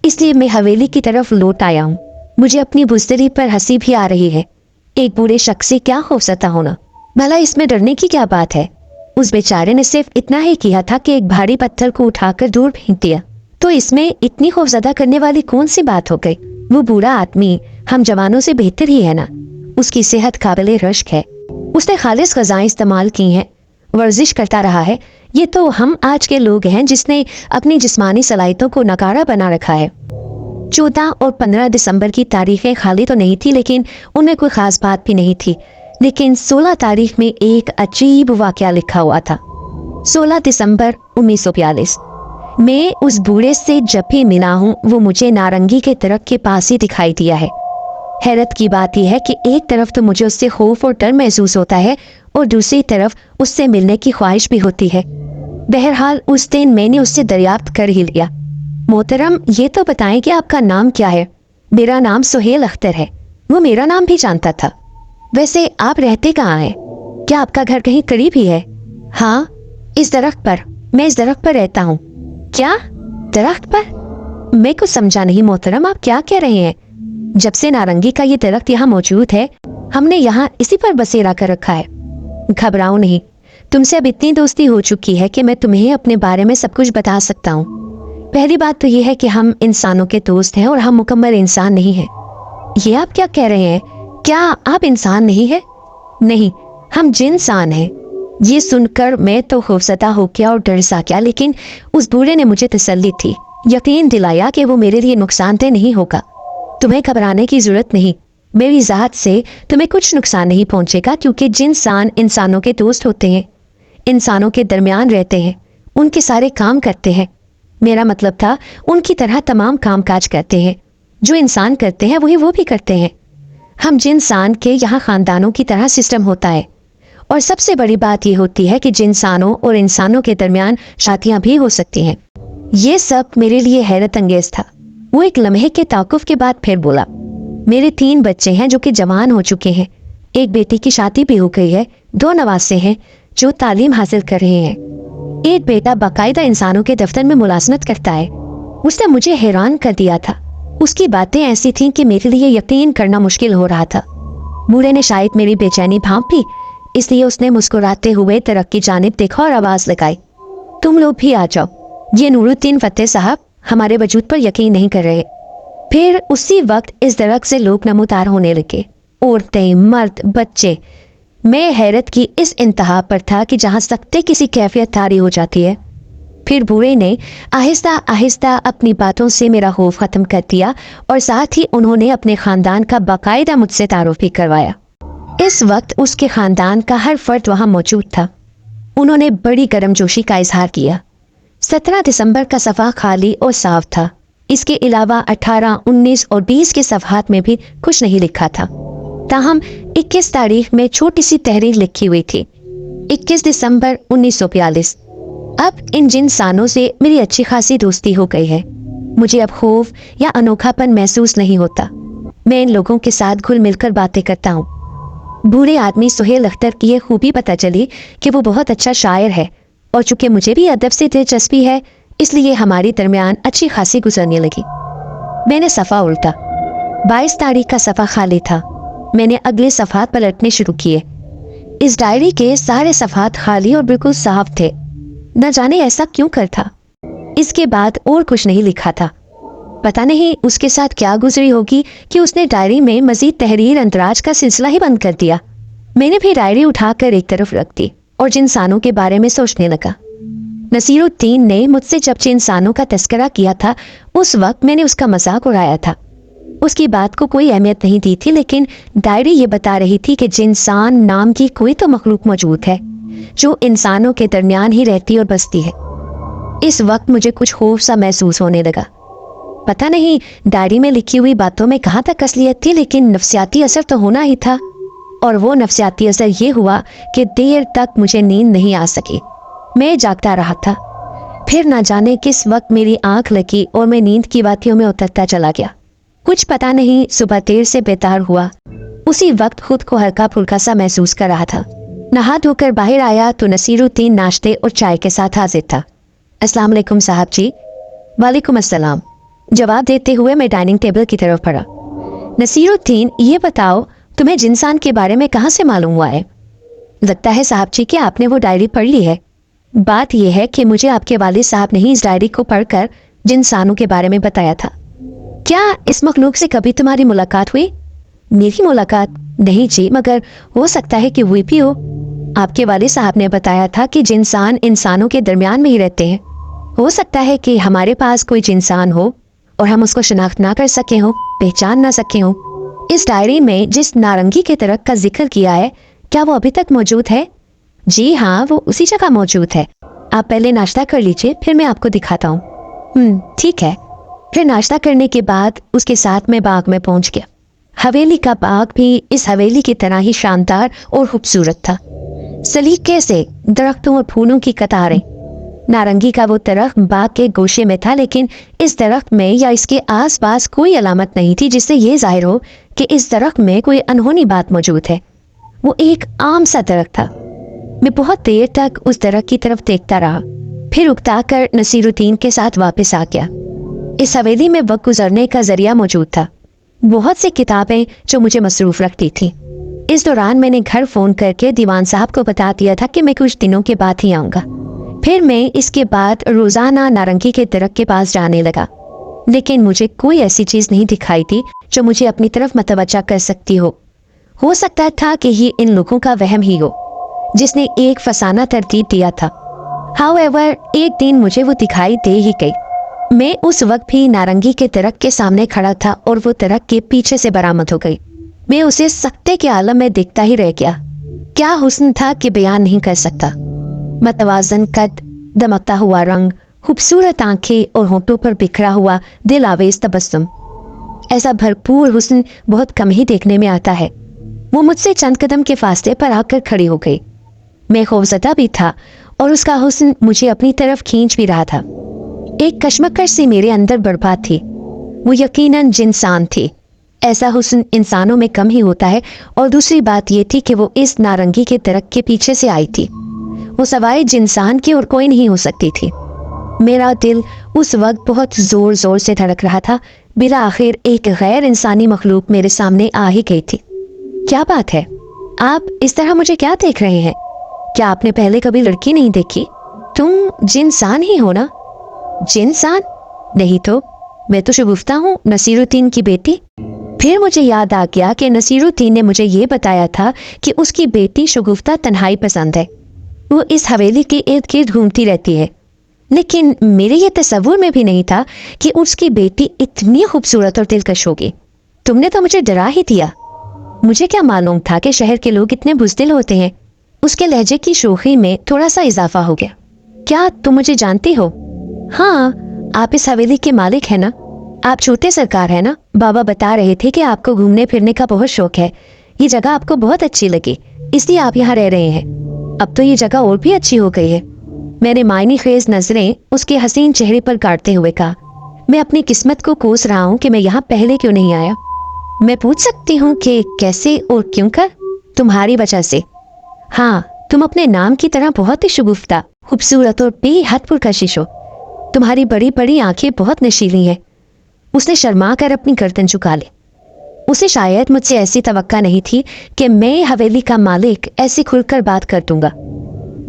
Speaker 1: اس لیے میں حویلی کی طرف لوٹ آیا ہوں۔ مجھے اپنی بزدلی پر ہنسی بھی آ رہی ہے۔ ایک بوڑھے شخص سے کیا خوفزدہ ہونا، بھلا اس میں ڈرنے کی کیا بات ہے؟ اس بیچارے نے صرف اتنا ہی کیا تھا کہ ایک بھاری پتھر کو اٹھا کر دور پھینک دیا، تو اس میں اتنی خوفزدہ کرنے والی کون سی بات ہو گئی؟ وہ بوڑھا آدمی ہم جوانوں سے بہتر ہی ہے نا، اس کی صحت قابل رشک ہے، اس نے خالص غذائیں استعمال کی ہیں، ورزش کرتا رہا ہے۔ یہ تو ہم آج کے لوگ ہیں جس نے اپنی جسمانی صلاحیتوں کو نکارا بنا رکھا ہے۔ 14 اور 15 دسمبر کی تاریخیں خالی تو نہیں تھی، لیکن ان میں کوئی خاص بات بھی نہیں تھی۔ لیکن 16 تاریخ میں ایک عجیب واقعہ لکھا ہوا تھا۔ 16 دسمبر 1942۔ میں اس بوڑھے سے جب بھی ملا ہوں وہ مجھے نارنگی کے درخت کے پاس ہی دکھائی دیا ہے۔ حیرت کی بات یہ ہے کہ ایک طرف تو مجھے اس سے خوف اور ڈر محسوس ہوتا ہے اور دوسری طرف اس سے ملنے کی خواہش بھی ہوتی ہے۔ بہرحال اس دن میں نے اس سے دریافت کر ہی لیا۔ محترم، یہ تو بتائیں کہ آپ کا نام کیا ہے؟ میرا نام سہیل اختر ہے۔ وہ میرا نام بھی جانتا تھا۔ ویسے آپ رہتے کہاں ہیں؟ کیا آپ کا گھر کہیں قریب ہی ہے؟ ہاں، اس درخت پر، میں اس درخت پر رہتا ہوں۔ کیا درخت پر؟ میں کچھ سمجھا نہیں محترم، آپ کیا کہہ رہے ہیں؟ جب سے نارنگی کا یہ درخت یہاں موجود ہے ہم نے یہاں اسی پر بسیرا کر رکھا ہے۔ گھبراؤ نہیں، تم سے اب اتنی دوستی ہو چکی ہے کہ میں تمہیں اپنے بارے میں سب کچھ بتا سکتا ہوں۔ پہلی بات تو یہ ہے کہ ہم انسانوں کے دوست ہیں اور ہم مکمل انسان نہیں ہیں۔ یہ آپ کیا کہہ رہے ہیں؟ کیا آپ انسان نہیں ہیں؟ نہیں، ہم جنسان ہیں۔ یہ سن کر میں تو خوفزدہ ہو گیا اور ڈر سا گیا، لیکن اس بوڑھے نے مجھے تسلی تھی، یقین دلایا کہ وہ میرے لیے نقصان دہ نہیں ہوگا۔ تمہیں گھبرانے کی ضرورت نہیں، میری ذات سے تمہیں کچھ نقصان نہیں پہنچے گا، کیونکہ جنسان انسانوں کے دوست ہوتے ہیں، انسانوں کے درمیان رہتے ہیں، ان کے سارے کام کرتے ہیں۔ میرا مطلب تھا ان کی طرح تمام کام کاج کرتے ہیں، جو انسان کرتے ہیں وہی وہ بھی کرتے ہیں۔ ہم جنسان کے یہاں خاندانوں کی طرح سسٹم ہوتا ہے، اور سب سے بڑی بات یہ ہوتی ہے کہ جنسانوں اور انسانوں کے درمیان شادیاں بھی ہو سکتی ہیں۔ یہ سب میرے لیے حیرت انگیز تھا۔ وہ ایک لمحے کے توقف کے بعد پھر بولا، میرے 3 بچے ہیں جو کہ جوان ہو چکے ہیں، ایک بیٹی کی شادی بھی ہو گئی ہے، 2 نواسے ہیں جو تعلیم حاصل کر رہے ہیں، ایک بیٹا باقاعدہ انسانوں کے دفتر میں ملازمت کرتا ہے۔ اس نے مجھے حیران کر دیا تھا، اس کی باتیں ایسی تھیں کہ میرے لیے یقین کرنا مشکل ہو رہا تھا۔ بوڑھے نے شاید میری بے چینی بھانپ لی، اس لیے اس نے مسکراتے ہوئے درخت کی جانب دیکھا اور آواز لگائی، تم لوگ بھی آ جاؤ۔ یہ نور الدین فتح صاحب ہمارے وجود پر یقین نہیں کر رہے۔ پھر اسی وقت اس درخت سے لوگ نمودار ہونے لگے، عورتیں، مرد، بچے۔ میں حیرت کی اس انتہا پر تھا کہ جہاں سکتے کسی کیفیت طاری ہو جاتی ہے۔ پھر بوڑھے نے آہستہ آہستہ اپنی باتوں سے میرا خوف ختم کر دیا، اور ساتھ ہی انہوں نے اپنے خاندان کا باقاعدہ مجھ سے تعارف بھی کروایا۔ اس وقت اس کے خاندان کا ہر فرد وہاں موجود تھا۔ انہوں نے بڑی گرم جوشی کا اظہار کیا۔ 17 دسمبر کا صفحہ خالی اور صاف تھا، اس کے علاوہ 18، 19 اور 20 کے صفحات میں بھی کچھ نہیں لکھا تھا۔ تاہم 21 تاریخ میں چھوٹی سی تحریر لکھی ہوئی تھی، 21 دسمبر 1942۔ اب ان جنسانوں سے میری اچھی خاصی دوستی ہو گئی ہے، مجھے اب خوف یا انوکھا پن محسوس نہیں ہوتا، میں ان لوگوں کے ساتھ گھل مل کر باتیں کرتا ہوں۔ بوڑھے آدمی سہیل اختر کی یہ خوبی پتہ چلی کہ وہ بہت اچھا شاعر ہے، اور چونکہ مجھے بھی ادب سے دلچسپی ہے اس لیے ہماری درمیان اچھی خاصی گزرنے لگی۔ میں نے صفحہ الٹا، 22 تاریخ کا صفحہ خالی تھا۔ میں نے اگلے صفحات پلٹنے شروع کیے۔ اس ڈائری کے سارے صفحات خالی اور بالکل صاف تھے، نہ جانے ایسا کیوں کر تھا۔ اس کے بعد اور کچھ نہیں لکھا تھا۔ پتہ نہیں اس کے ساتھ کیا گزری ہوگی کہ اس نے ڈائری میں مزید تحریر اندراج کا سلسلہ ہی بند کر دیا۔ میں نے بھی ڈائری اٹھا کر ایک طرف رکھ دی اور جنسانوں کے بارے میں سوچنے لگا۔ نصیر الدین نے مجھ سے جب جنسانوں کا تذکرہ کیا تھا اس وقت میں نے اس کا مذاق اڑایا تھا، اس کی بات کو کوئی اہمیت نہیں دی تھی، لیکن ڈائری یہ بتا رہی تھی کہ جنسان نام کی کوئی تو مخلوق موجود ہے جو انسانوں کے درمیان ہی رہتی اور بستی ہے۔ اس وقت مجھے کچھ خوف سا محسوس ہونے لگا۔ पता नहीं डायरी में लिखी हुई बातों में कहाँ तक असलियत थी, लेकिन नफ्सियाती असर तो होना ही था। और वो नफ्सियाती असर ये हुआ कि देर तक मुझे नींद नहीं आ सकी। मैं जागता रहा था। फिर ना जाने किस वक्त मेरी आंख लगी और मैं नींद की वादियों में उतरता चला गया। कुछ पता नहीं, सुबह देर से बेतार हुआ। उसी वक्त खुद को हल्का फुल्का सा महसूस कर रहा था। नहा धोकर बाहर आया तो नसीरुद्दीन नाश्ते और चाय के साथ हाजिर था। अस्सलाम वालेकुम साहब जी। वालेकुम अस्सलाम, जवाब देते हुए मैं डाइनिंग टेबल की तरफ बढ़ा। नसीरुद्दीन, ये बताओ तुम्हें जिनसान के बारे में कहाँ से मालूम हुआ है? लगता है साहब जी कि आपने वो डायरी पढ़ ली है। बात यह है कि मुझे आपके वालिद साहब ने ही इस डायरी को पढ़कर जिनसानों के बारे में बताया था। क्या इस मखलूक से कभी तुम्हारी मुलाकात हुई? मेरी मुलाकात नहीं जी, मगर हो सकता है कि हुई भी हो। आपके वालिद साहब ने बताया था कि जिनसान इंसानों के दरमियान में ही रहते हैं। हो सकता है कि हमारे पास कोई जिनसान हो और हम उसको शनाख्त ना कर सके हो, पहचान ना सके हो। इस डायरी में जिस नारंगी के तरक का जिक्र किया है, क्या वो अभी तक मौजूद है? जी हाँ, वो उसी जगह मौजूद है। आप पहले नाश्ता कर लीजिए, फिर मैं आपको दिखाता हूँ। ठीक है। फिर नाश्ता करने के बाद उसके साथ मैं बाग में पहुंच गया। हवेली का बाग भी इस हवेली की तरह ही शानदार और खूबसूरत था। सलीके से दरख्तों और फूलों की कतारें। नारंगी का वो दरख्त बाग के गोशे में था, लेकिन इस दरख्त में या इसके आसपास कोई अलामत नहीं थी जिससे ये जाहिर हो कि इस दरख्त में कोई अनहोनी बात मौजूद है। वो एक आम सा दरख्त था। मैं बहुत देर तक उस दरख्त की तरफ देखता रहा, फिर उकता कर नसीरुद्दीन के साथ वापस आ गया। इस हवेली में वक्त गुजरने का जरिया मौजूद था। बहुत सी किताबें जो मुझे मसरूफ रखती थी। इस दौरान मैंने घर फोन करके दीवान साहब को बता दिया था कि मैं कुछ दिनों के बाद ही आऊँगा। फिर मैं इसके बाद रोज़ाना नारंगी के दरख्त के पास जाने लगा, लेकिन मुझे कोई ऐसी चीज़ नहीं दिखाई थी जो मुझे अपनी तरफ मतवज्जा कर सकती हो। हो सकता था कि ये इन लोगों का वहम ही हो जिसने एक फसाना तरतीब दिया था। हाउएवर, एक दिन मुझे वो दिखाई दे ही गई। मैं उस वक्त भी नारंगी के दरख्त के सामने खड़ा था और वो दरख्त के पीछे से बरामद हो गई। मैं उसे सख्ते के आलम में देखता ही रह गया। क्या हुस्न था कि बयान नहीं कर सकता। मतवाजन कद, दमकता हुआ रंग, खूबसूरत आंखें और होंठों पर बिखरा हुआ दिल आवेज तबस्सुम। ऐसा भरपूर हुस्न बहुत कम ही देखने में आता है। वो मुझसे चंद कदम के फासले पर आकर खड़ी हो गई। मैं खौफजदा भी था और उसका हुस्न मुझे अपनी तरफ खींच भी रहा था। एक कश्मकश सी मेरे अंदर बर्बाद थी। वो यकीनन जिनसान थी। ऐसा हुस्न इंसानों में कम ही होता है। और दूसरी बात ये थी कि वो इस नारंगी के दरख्त के पीछे से आई थी। वो सवाए जिनसान की और कोई नहीं हो सकती थी। मेरा दिल उस वक्त बहुत जोर जोर से धड़क रहा था। बिला आखिर एक गैर इंसानी मखलूक मेरे सामने आ ही गई थी। क्या बात है, आप इस तरह मुझे क्या देख रहे हैं? क्या आपने पहले कभी लड़की नहीं देखी? तुम जिनसान ही हो ना? जिनसान नहीं तो मैं तो शगुफ्ता हूँ, नसीरुद्दीन की बेटी। फिर मुझे याद आ गया कि नसीरुद्दीन ने मुझे ये बताया था कि उसकी बेटी शगुफ्ता तन्हाई पसंद है। वो इस हवेली के इर्द गिर्द घूमती रहती है। लेकिन मेरे ये तस्वुर में भी नहीं था कि उसकी बेटी इतनी खूबसूरत और दिलकश होगी। तुमने तो मुझे डरा ही दिया। मुझे क्या मालूम था कि शहर के लोग इतने बुज़दिल होते हैं। उसके लहजे की शोखी में थोड़ा सा इजाफा हो गया। क्या तुम मुझे जानती हो? हाँ, आप इस हवेली के मालिक हैं ना? आप छोटे सरकार है ना? बाबा बता रहे थे कि आपको घूमने फिरने का बहुत शौक है। ये जगह आपको बहुत अच्छी लगी, इसलिए आप यहाँ रह रहे हैं। अब तो ये जगह और भी अच्छी हो गई है। मैंने मायने खेज नजरें उसके हसीन चेहरे पर गाड़ते हुए कहा। मैं अपनी किस्मत को कोस रहा हूँ कि मैं यहाँ पहले क्यों नहीं आया। मैं पूछ सकती हूँ कि कैसे और क्यों कर? तुम्हारी वजह से। हाँ, तुम अपने नाम की तरह बहुत ही शगुफ्ता, खूबसूरत और बेहद पुरकशिश हो। तुम्हारी बड़ी बड़ी आंखें बहुत नशीली हैं। उसने शर्मा कर अपनी गर्दन झुका ली। उसे शायद मुझसे ऐसी तवक्का नहीं थी कि मैं हवेली का मालिक ऐसे खुलकर बात कर दूंगा।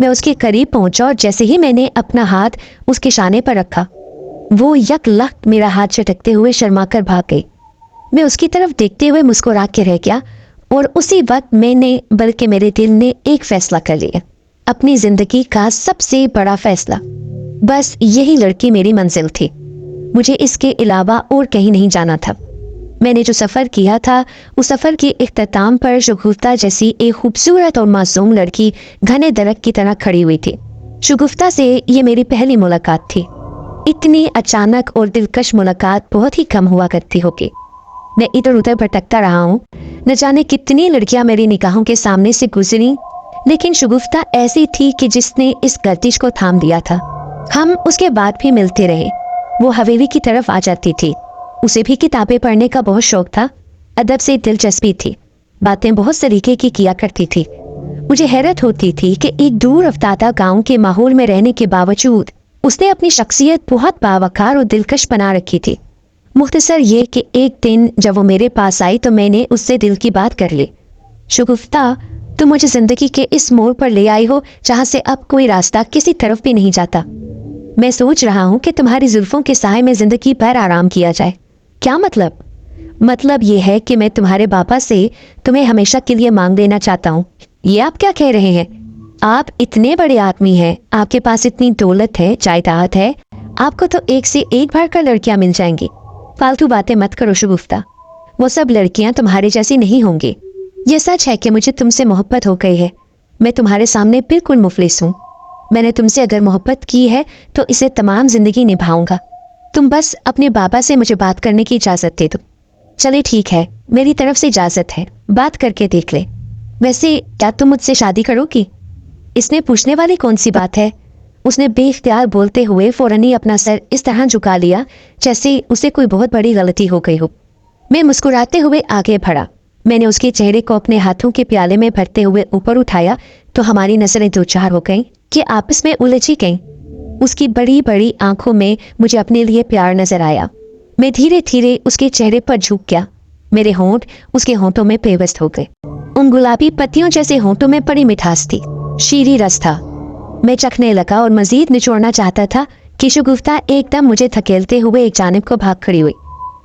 Speaker 1: मैं उसके करीब पहुंचा और जैसे ही मैंने अपना हाथ उसके शाने पर रखा, वो यकलख्त मेरा हाथ झटकते हुए शर्मा कर भाग गई। मैं उसकी तरफ देखते हुए मुस्कुरा के रह गया और उसी वक्त मैंने, बल्कि मेरे दिल ने एक फैसला कर लिया, अपनी जिंदगी का सबसे बड़ा फैसला। बस यही लड़की मेरी मंजिल थी। मुझे इसके अलावा और कहीं नहीं जाना था। मैंने जो सफ़र किया था, उस सफ़र के इख्तिताम पर शगुफ्ता जैसी एक खूबसूरत और मासूम लड़की घने दरख्त की तरह खड़ी हुई थी। शगुफ्ता से ये मेरी पहली मुलाकात थी। इतनी अचानक और दिलकश मुलाकात बहुत ही कम हुआ करती होगी। मैं इधर उधर भटकता रहा हूँ, न जाने कितनी लड़कियां मेरी निगाहों के सामने से गुजरी, लेकिन शगुफ्ता ऐसी थी कि जिसने इस गर्दिश को थाम दिया था। हम उसके बाद भी मिलते रहे। वो हवेली की तरफ आ जाती थी। उसे भी किताबें पढ़ने का बहुत शौक था, अदब से दिलचस्पी थी, बातें बहुत सलीके की किया करती थी। मुझे हैरत होती थी कि एक दूर अफ्तादा गांव के माहौल में रहने के बावजूद उसने अपनी शख्सियत बहुत बावकार और दिलकश बना रखी थी। मुख्तसर ये कि एक दिन जब वो मेरे पास आई तो मैंने उससे दिल की बात कर ली। शगुफ्ता, तुम मुझे जिंदगी के इस मोड़ पर ले आई हो जहां से अब कोई रास्ता किसी तरफ भी नहीं जाता। मैं सोच रहा हूं कि तुम्हारी जुल्फों के साए में जिंदगी भर आराम किया जाए। क्या मतलब? मतलब ये है कि मैं तुम्हारे बाबा से तुम्हें हमेशा के लिए मांग लेना चाहता हूँ। ये आप क्या कह रहे हैं? आप इतने बड़े आदमी हैं, आपके पास इतनी दौलत है, जायदाद है, आपको तो एक से एक भर कर लड़कियां मिल जाएंगी। फालतू बातें मत करो शगुफ्ता, वो सब लड़कियां तुम्हारे जैसी नहीं होंगी। ये सच है कि मुझे तुमसे मोहब्बत हो गई है। मैं तुम्हारे सामने बिल्कुल मुफलिस हूँ। मैंने तुमसे अगर मोहब्बत की है तो इसे तमाम जिंदगी निभाऊंगा। तुम बस अपने बाबा से मुझे बात करने की इजाजत दे दो। चले ठीक है, मेरी तरफ से इजाजत है, बात करके देख ले। वैसे क्या तुम मुझसे शादी करोगी? इसमें पूछने वाली कौन सी बात है? उसने बेख्तियार बोलते हुए फौरन ही अपना सर इस तरह झुका लिया जैसे उसे कोई बहुत बड़ी गलती हो गई हो। मैं मुस्कुराते हुए आगे बढ़ा। मैंने उसके चेहरे को अपने हाथों के प्याले में भरते हुए ऊपर उठाया तो हमारी नजरें दो चार हो गईं कि आपस में उलझ ही गईं। उसकी बड़ी बड़ी आंखों में मुझे अपने लिए प्यार नजर आया। मैं धीरे धीरे उसके चेहरे पर झुक गया। मेरे होंठ उसके होंठों में पेवस्त हो गए। उन गुलाबी पत्तियों जैसे होंठों में बड़ी मिठास थी, शीरी रस था। मैं चखने लगा और मजीद निचोड़ना चाहता था कि शगुफ्ता एकदम मुझे धकेलते हुए एक जानिब को भाग खड़ी हुई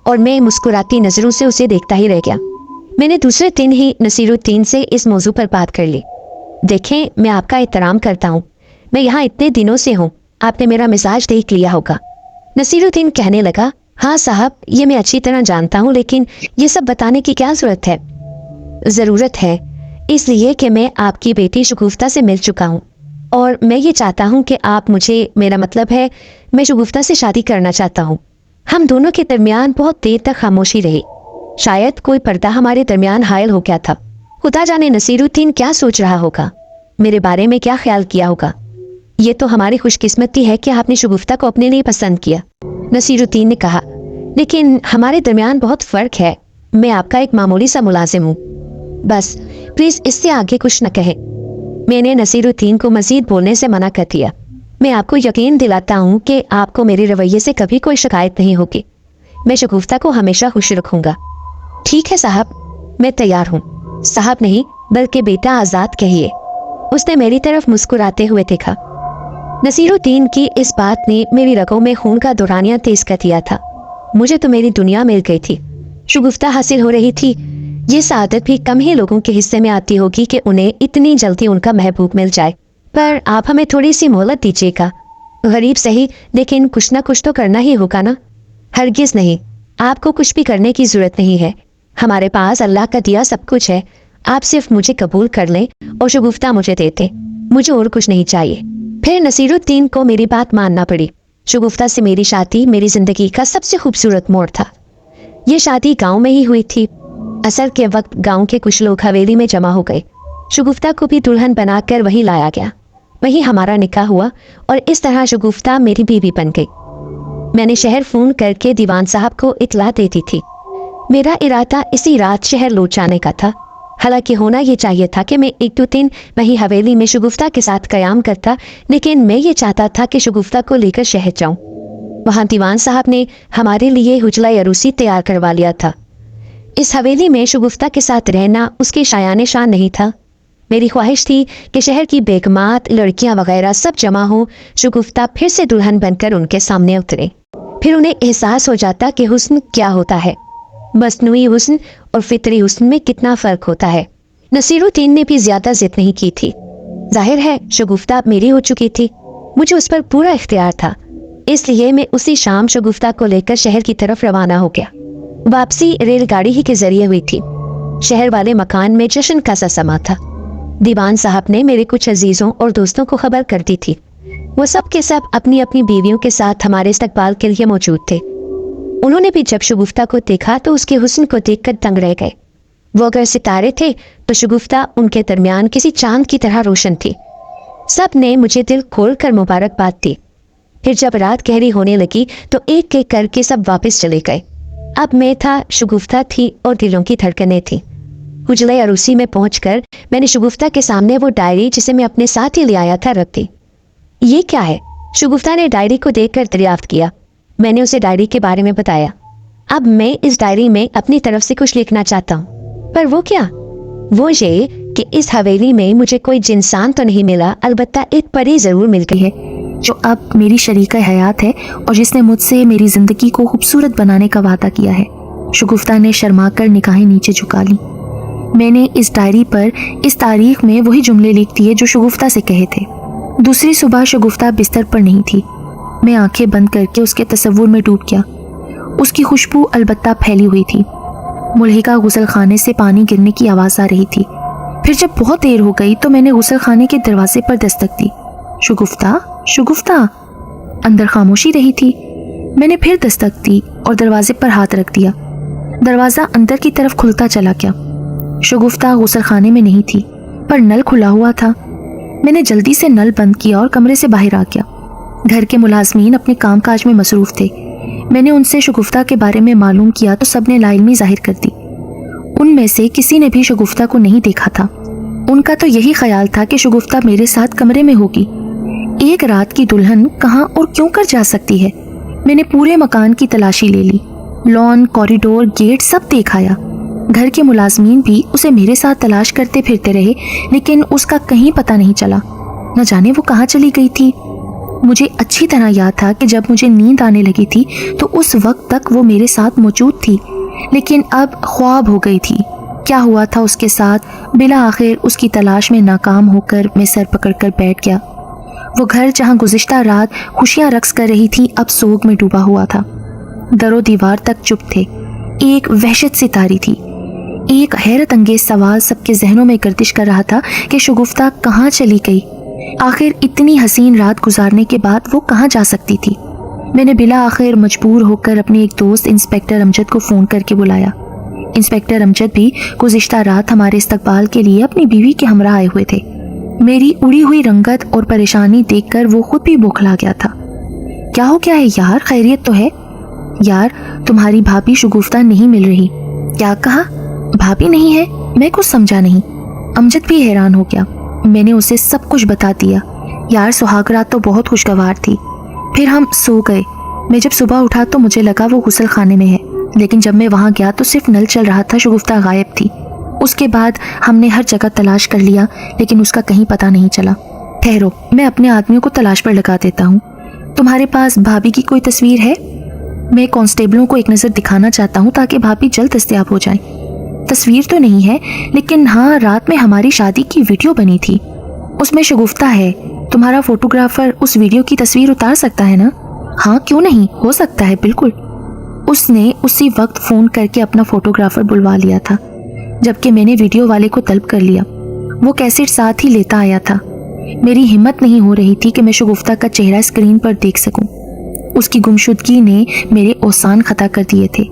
Speaker 1: और मैं मुस्कुराती नजरों से उसे देखता ही रह गया। मैंने दूसरे दिन ही नसीरुद्दीन से इस मौजू पर बात कर ली। देखें, मैं आपका एहतराम करता हूँ, मैं यहाँ इतने दिनों से हूँ, आपने मेरा मिजाज देख लिया होगा। नसीरुद्दीन कहने लगा, हाँ साहब, ये मैं अच्छी तरह जानता हूँ, लेकिन ये सब बताने की क्या जरूरत है? जरूरत है इसलिए कि मैं आपकी बेटी शगुफ्ता से मिल चुका हूँ और मैं ये चाहता हूँ कि आप मुझे, मेरा मतलब है मैं शगुफ्ता से शादी करना चाहता हूँ। हम दोनों के दरमियान बहुत देर तक खामोशी रही। शायद कोई पर्दा हमारे दरमियान हायल हो गया था। खुदा जाने नसीरुद्दीन क्या सोच रहा होगा, मेरे बारे में क्या ख्याल किया होगा। ये तो हमारी खुशकिस्मती है कि आपने शगुफ्ता को अपने लिए पसंद किया, नसीरुद्दीन ने कहा। लेकिन हमारे दरमियान बहुत फर्क है। मैं आपका एक मामूली सा मुलाजिम हूँ। बस प्लीज इससे आगे कुछ न कहे। मैंने नसीरुद्दीन को मजीद बोलने से मना कर दिया। मैं आपको यकीन दिलाता हूँ कि आपको मेरे रवैये से कभी कोई शिकायत नहीं होगी। मैं शगुफ्ता को हमेशा खुश रखूंगा। ठीक है साहब, मैं तैयार हूँ। साहब नहीं बल्कि बेटा आजाद कहिए। उसने मेरी तरफ मुस्कुराते हुए देखा। नसीरुद्दीन की इस बात ने मेरी रगों में खून का दौरानिया तेज कर दिया था। मुझे तो मेरी दुनिया मिल गई थी, शगुफ्ता हासिल हो रही थी। ये सादत भी कम ही लोगों के हिस्से में आती होगी कि उन्हें इतनी जल्दी उनका महबूब मिल जाए। पर आप हमें थोड़ी सी मोहलत दीजिएगा। गरीब सही, लेकिन कुछ ना कुछ तो करना ही होगा ना। हरगिज नहीं, आपको कुछ भी करने की जरूरत नहीं है। हमारे पास अल्लाह का दिया सब कुछ है। आप सिर्फ मुझे कबूल कर लें और शगुफ्ता मुझे देते। मुझे और कुछ नहीं चाहिए। फिर नसीरुद्दीन को मेरी बात मानना पड़ी। शगुफ्ता से मेरी शादी मेरी जिंदगी का सबसे खूबसूरत मोड़ था। ये शादी गांव में ही हुई थी। असर के वक्त गांव के कुछ लोग हवेली में जमा हो गए। शगुफ्ता को भी दुल्हन बनाकर वहीं लाया गया। वहीं हमारा निकाह हुआ और इस तरह शगुफ्ता मेरी बीवी बन गई। मैंने शहर फोन करके दीवान साहब को इतला दे दी थी। मेरा इरादा इसी रात शहर लौट जाने का था। हालांकि होना ये चाहिए था कि मैं एक दो दिन वहीं हवेली में शगुफ्ता के साथ कयाम करता, लेकिन मैं ये चाहता था कि शगुफ्ता को लेकर शहर जाऊं। वहां दीवान साहब ने हमारे लिए हुजला अरूसी तैयार करवा लिया था। इस हवेली में शगुफ्ता के साथ रहना उसके शायाने शान नहीं था। मेरी ख्वाहिश थी कि शहर की बेगमात, लड़कियां वगैरह सब जमा हो, शगुफ्ता फिर से दुल्हन बनकर उनके सामने उतरे। फिर उन्हें एहसास हो जाता कि हुस्न क्या होता है, मसनूई हुस्न और फितरी हुस्न में कितना फर्क होता है। नसीरुद्दीन ने भी ज्यादा जिद नहीं की थी। जाहिर है शगुफ्ता अब मेरी हो चुकी थी, मुझे उस पर पूरा इख्तियार था। इसलिए मैं उसी शाम शगुफ्ता को लेकर शहर की तरफ रवाना हो गया। वापसी रेलगाड़ी ही के जरिए हुई थी। शहर वाले मकान में जश्न का सा समा था। दीवान साहब ने मेरे कुछ अजीजों और दोस्तों को खबर कर दी थी। वो सब के सब अपनी अपनी बीवियों के साथ हमारे इस्तकबाल के लिए मौजूद थे। उन्होंने भी जब शगुफ्ता को देखा तो उसके हुस्न को देखकर दंग रह गए। वो अगर सितारे थे तो शगुफ्ता उनके दरमियान किसी चांद की तरह रोशन थी। सब ने मुझे दिल खोलकर मुबारकबाद दी। फिर जब रात गहरी होने लगी तो एक एक करके सब वापस चले गए। अब मैं था, शगुफ्ता थी और दिलों की धड़कनें थी। उजले अरूसी में पहुंचकर मैंने शगुफ्ता के सामने वो डायरी जिसे मैं अपने साथ ही ले आया था रख दी। ये क्या है? शगुफ्ता ने डायरी को देखकर दरियाफ्त किया। मैंने उसे डायरी के बारे में बताया। अब मैं इस डायरी में अपनी तरफ से कुछ लिखना चाहता हूँ। पर वो क्या? वो ये कि इस हवेली में मुझे कोई जिंसान तो नहीं मिला, अलबत्ता एक परी जरूर मिल गई है
Speaker 2: जो अब मेरी शरीका हयात है और जिसने मुझसे मेरी जिंदगी को खूबसूरत बनाने का वादा किया है। शगुफ्ता ने शर्माकर निगाहें नीचे झुका ली। मैंने इस डायरी पर इस तारीख में वही जुमले लिख दिए जो शगुफ्ता से कहे थे। दूसरी सुबह शगुफ्ता बिस्तर पर नहीं थी। मैं आंखें बंद करके उसके तसव्वुर में डूब गया। उसकी खुशबू अलबत्ता फैली हुई थी। मुल्हिका गुसल खाने से पानी गिरने की आवाज़ आ रही थी। फिर जब बहुत देर हो गई तो मैंने गुसल खाने के दरवाजे पर दस्तक दी। शगुफ्ता, शगुफ्ता। अंदर खामोशी रही थी। मैंने फिर दस्तक दी और दरवाजे पर हाथ रख दिया। दरवाज़ा अंदर की तरफ खुलता चला गया। शगुफ्ता गुसल खाने में नहीं थी, पर नल खुला हुआ था। मैंने जल्दी से नल बंद किया और कमरे से बाहर आ गया। घर के मुलाजमीन अपने कामकाज में मसरूफ थे। मैंने उनसे शगुफ्ता के बारे में मालूम किया तो सबने लाइल्मी जाहिर कर दी। उनमें से किसी ने भी शगुफ्ता को नहीं देखा था। उनका तो यही ख्याल था कि शगुफ्ता मेरे साथ कमरे में होगी। एक रात की दुल्हन कहाँ और क्यों कर जा सकती है? मैंने पूरे मकान की तलाशी ले ली। लॉन, कॉरिडोर, गेट सब देखाया। घर के मुलाजमीन भी उसे मेरे साथ तलाश करते फिरते रहे, लेकिन उसका कहीं पता नहीं चला। न जाने वो कहाँ चली गई थी। मुझे अच्छी तरह याद था कि जब मुझे नींद आने लगी थी तो उस वक्त तक वो मेरे साथ मौजूद थी, लेकिन अब ख्वाब हो गई थी। क्या हुआ था उसके साथ? बिला आखिर उसकी तलाश में नाकाम होकर मैं सर पकड़कर बैठ गया। वो घर जहाँ गुज़िश्ता रात खुशियाँ रक्स कर रही थी अब सोग में डूबा हुआ था। दरो दीवार तक चुप थे। एक वहशत सी तारी थी। एक हैरत अंगेज सवाल सबके जहनों में गर्दिश कर रहा था कि शगुफ्ता कहाँ चली गई। आखिर इतनी हसीन रात गुजारने के बाद वो कहाँ जा सकती थी? मैंने बिला आखिर मजबूर होकर अपने एक दोस्त इंस्पेक्टर अमजद को फ़ोन करके बुलाया। इंस्पेक्टर अमजद भी गुज़िश्ता रात हमारे इस्तकबाल के लिए अपनी बीवी के हमरा आए हुए थे। मेरी उड़ी हुई रंगत और परेशानी देखकर वो खुद भी बौखला गया था। क्या हो गया है यार? खैरियत तो है? यार, तुम्हारी भाभी शगुफ्ता नहीं मिल रही। क्या कहा? भाभी नहीं है? मैं कुछ समझा नहीं। अमजद भी हैरान हो गया। मैंने उसे सब कुछ बता दिया। यार, सुहाग रात तो बहुत खुशगवार थी। फिर हम सो गए। मैं जब सुबह उठा तो मुझे लगा वो गुसल खाने में है, लेकिन जब मैं वहाँ गया तो सिर्फ नल चल रहा था। शगुफ्ता गायब थी। उसके बाद हमने हर जगह तलाश कर लिया, लेकिन उसका कहीं पता नहीं चला। ठहरो, मैं अपने आदमियों को तलाश पर लगा देता हूँ। तुम्हारे पास भाभी की कोई तस्वीर है? मैं कांस्टेबलों को एक नज़र दिखाना चाहता हूँ ताकि भाभी जल्द दस्तयाब हो जाए। तस्वीर तो नहीं है, लेकिन हाँ, रात में हमारी शादी की वीडियो बनी थी, उसमें शगुफ्ता है। तुम्हारा फोटोग्राफर उस वीडियो की तस्वीर उतार सकता है ना? हाँ, क्यों नहीं, हो सकता है, बिल्कुल। उसने उसी वक्त फ़ोन करके अपना फोटोग्राफर बुलवा लिया था, जबकि मैंने वीडियो वाले को तलब कर लिया। वो कैसेट साथ ही लेता आया था। मेरी हिम्मत नहीं हो रही थी कि मैं शगुफ्ता का चेहरा स्क्रीन पर देख सकूं। उसकी गुमशुदगी ने मेरे औसान खता कर दिए थे।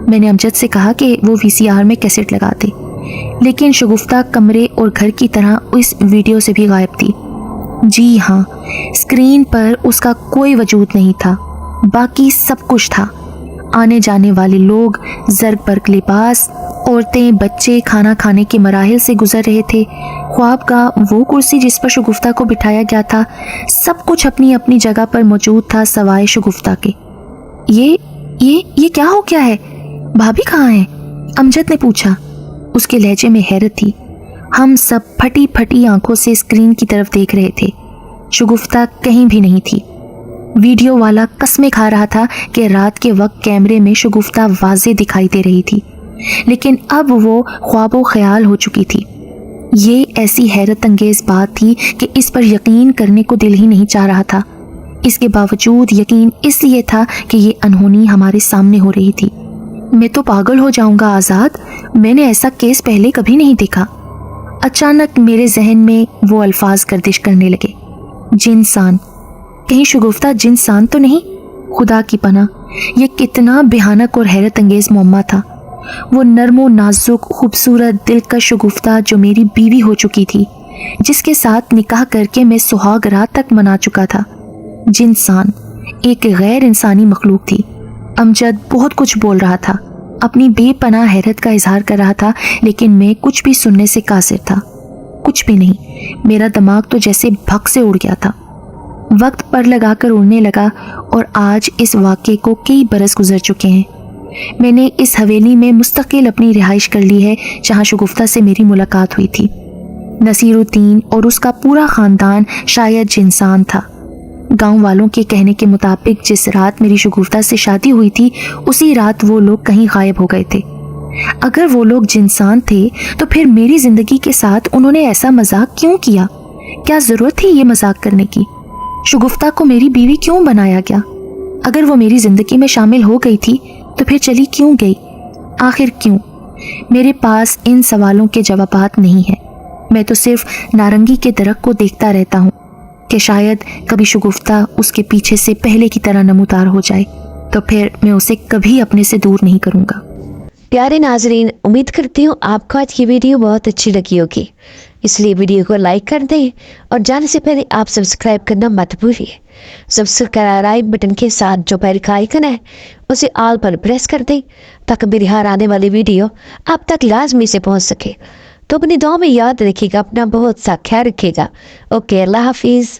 Speaker 2: मैंने अमजद से कहा कि वो वीसीआर में कैसेट लगा दे, लेकिन शगुफ्ता कमरे और घर की तरह इस वीडियो से भी गायब थी। जी हाँ, स्क्रीन पर उसका कोई वजूद नहीं था, बाकी सब कुछ था। आने जाने वाले लोग, ज़र्ग बर्ग लिबास, औरतें, बच्चे खाना खाने के मराहिल से गुजर रहे थे। ख्वाब का वो कुर्सी जिस पर शगुफ्ता को बिठाया गया था, सब कुछ अपनी अपनी जगह पर मौजूद था सिवाय शगुफ्ता के। ये क्या हो गया है? भाभी कहाँ है? अमजद ने पूछा। उसके लहजे में हैरत थी। हम सब फटी फटी आंखों से स्क्रीन की तरफ देख रहे थे। शगुफ्ता कहीं भी नहीं थी। वीडियो वाला कसमें खा रहा था कि रात के वक्त कैमरे में शगुफ्ता वाज़ेह दिखाई दे रही थी, लेकिन अब वो ख्वाबो ख्याल हो चुकी थी। ये ऐसी हैरत अंगेज बात थी कि इस पर यकीन करने को दिल ही नहीं चाह रहा था। इसके बावजूद यकीन इसलिए था कि ये अनहोनी हमारे सामने हो रही थी। मैं तो पागल हो जाऊंगा आज़ाद, मैंने ऐसा केस पहले कभी नहीं देखा। अचानक मेरे जहन में वो अल्फाज गर्दिश करने लगे। जिनसान, कहीं शगुफ्ता जिनसान तो नहीं? खुदा की पनाह, ये कितना भयानक और हैरत अंगेज मुअम्मा था। वो नर्मो नाजुक खूबसूरत दिलकश शगुफ्ता जो मेरी बीवी हो चुकी थी, जिसके साथ निकाह करके मैं सुहाग रात तक मना चुका था। जिनसान, एक गैर इंसानी मखलूक थी। अमजद बहुत कुछ बोल रहा था, अपनी बेपनाह हैरत का इजहार कर रहा था, लेकिन मैं कुछ भी सुनने से कासिर था। कुछ भी नहीं। मेरा दिमाग तो जैसे भग से उड़ गया था। वक्त पर लगाकर उड़ने लगा और आज इस वाक़े को कई बरस गुजर चुके हैं। मैंने इस हवेली में मुस्तकिल अपनी रिहाइश कर ली है जहाँ शगुफ्ता से मेरी मुलाकात हुई थी। नसीरुद्दीन और उसका पूरा ख़ानदान शायद जिनसान था। गांव वालों के कहने के मुताबिक जिस रात मेरी शगुफ्ता से शादी हुई थी, उसी रात वो लोग कहीं गायब हो गए थे। अगर वो लोग जिनसान थे तो फिर मेरी ज़िंदगी के साथ उन्होंने ऐसा मजाक क्यों किया? क्या ज़रूरत थी ये मजाक करने की? शगुफ्ता को मेरी बीवी क्यों बनाया गया? अगर वो मेरी ज़िंदगी में शामिल हो गई थी तो फिर चली क्यों गई? आखिर क्यों? मेरे पास इन सवालों के जवाबात नहीं है। मैं तो सिर्फ नारंगी के दरख्त को देखता रहता हूँ कि शायद कभी शगुफ्ता उसके पीछे से पहले की तरह नमूदार हो जाए, तो फिर मैं उसे कभी अपने से दूर नहीं करूँगा।
Speaker 1: प्यारे नाजरीन, उम्मीद करती हूँ आपको आज की वीडियो बहुत अच्छी लगी होगी, इसलिए वीडियो को लाइक कर दें और जाने से पहले आप सब्सक्राइब करना मत भूलिए। सब्सक्राइब बटन के साथ जो बेल का आइकन है उसे ऑल पर प्रेस कर दें ताकि मेरी हर आने वाली वीडियो आप तक लाजमी से पहुँच सके। तो अपनी दुआ में याद रखिएगा, अपना बहुत सा ख्याल रखिएगा। ओके, अल्लाह हाफिज़।